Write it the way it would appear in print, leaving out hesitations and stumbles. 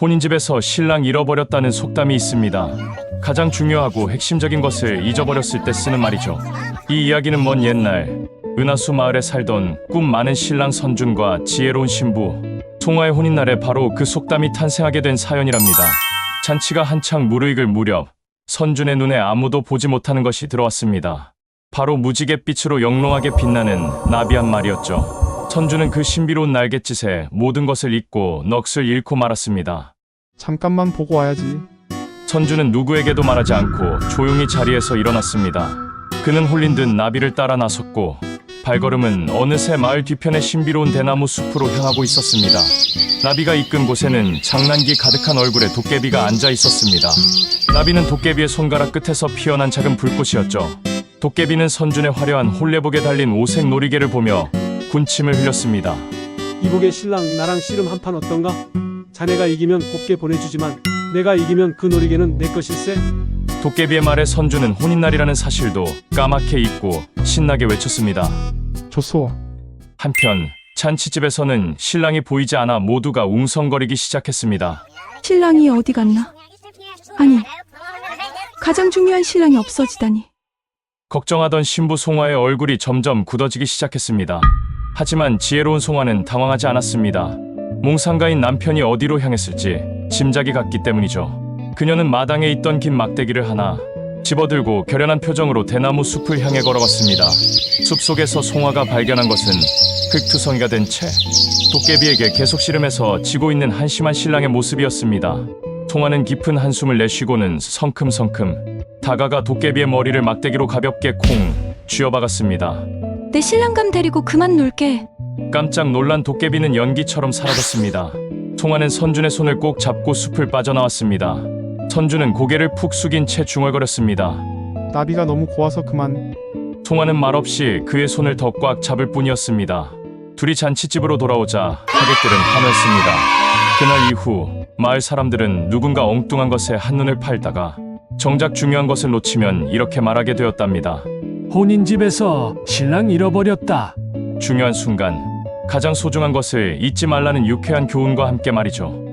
혼인집에서 신랑 잃어버렸다는 속담이 있습니다. 가장 중요하고 핵심적인 것을 잊어버렸을 때 쓰는 말이죠. 이 이야기는 먼 옛날 은하수 마을에 살던 꿈 많은 신랑 선준과 지혜로운 신부 송화의 혼인날에 바로 그 속담이 탄생하게 된 사연이랍니다. 잔치가 한창 무르익을 무렵 선준의 눈에 아무도 보지 못하는 것이 들어왔습니다. 바로 무지갯빛으로 영롱하게 빛나는 나비 한 마리였죠. 선준은 그 신비로운 날갯짓에 모든 것을 잊고 넋을 잃고 말았습니다. 잠깐만 보고 와야지. 선준은 누구에게도 말하지 않고 조용히 자리에서 일어났습니다. 그는 홀린 듯 나비를 따라 나섰고 발걸음은 어느새 마을 뒤편의 신비로운 대나무 숲으로 향하고 있었습니다. 나비가 이끈 곳에는 장난기 가득한 얼굴의 도깨비가 앉아 있었습니다. 나비는 도깨비의 손가락 끝에서 피어난 작은 불꽃이었죠. 도깨비는 선준의 화려한 홀레복에 달린 오색 놀이개를 보며 군침을 흘렸습니다. 이복의 신랑 나랑 씨름 한 판 어떤가? 자네가 이기면 곱게 보내주지만 내가 이기면 그 놀이개는 내 것일세? 도깨비의 말에 선준은 혼인날이라는 사실도 까맣게 잊고 신나게 외쳤습니다. 좋소. 한편 잔치집에서는 신랑이 보이지 않아 모두가 웅성거리기 시작했습니다. 신랑이 어디 갔나? 아니, 가장 중요한 신랑이 없어지다니. 걱정하던 신부 송화의 얼굴이 점점 굳어지기 시작했습니다. 하지만 지혜로운 송화는 당황하지 않았습니다. 몽상가인 남편이 어디로 향했을지 짐작이 갔기 때문이죠. 그녀는 마당에 있던 긴 막대기를 하나 집어들고 결연한 표정으로 대나무 숲을 향해 걸어갔습니다. 숲속에서 송화가 발견한 것은 흙투성이가 된 채 도깨비에게 계속 씨름해서 지고 있는 한심한 신랑의 모습이었습니다. 송화는 깊은 한숨을 내쉬고는 성큼성큼 다가가 도깨비의 머리를 막대기로 가볍게 콩 쥐어박았습니다. 내 신랑감 데리고 그만 놀게. 깜짝 놀란 도깨비는 연기처럼 사라졌습니다. 송화는 선준의 손을 꼭 잡고 숲을 빠져나왔습니다. 선준은 고개를 푹 숙인 채 중얼거렸습니다. 나비가 너무 고와서 그만. 송화는 말없이 그의 손을 더 꽉 잡을 뿐이었습니다. 둘이 잔치집으로 돌아오자 하객들은 환호했습니다. 그날 이후 마을 사람들은 누군가 엉뚱한 것에 한눈을 팔다가 정작 중요한 것을 놓치면 이렇게 말하게 되었답니다. 혼인집에서 신랑 잃어버렸다. 중요한 순간 가장 소중한 것을 잊지 말라는 유쾌한 교훈과 함께 말이죠.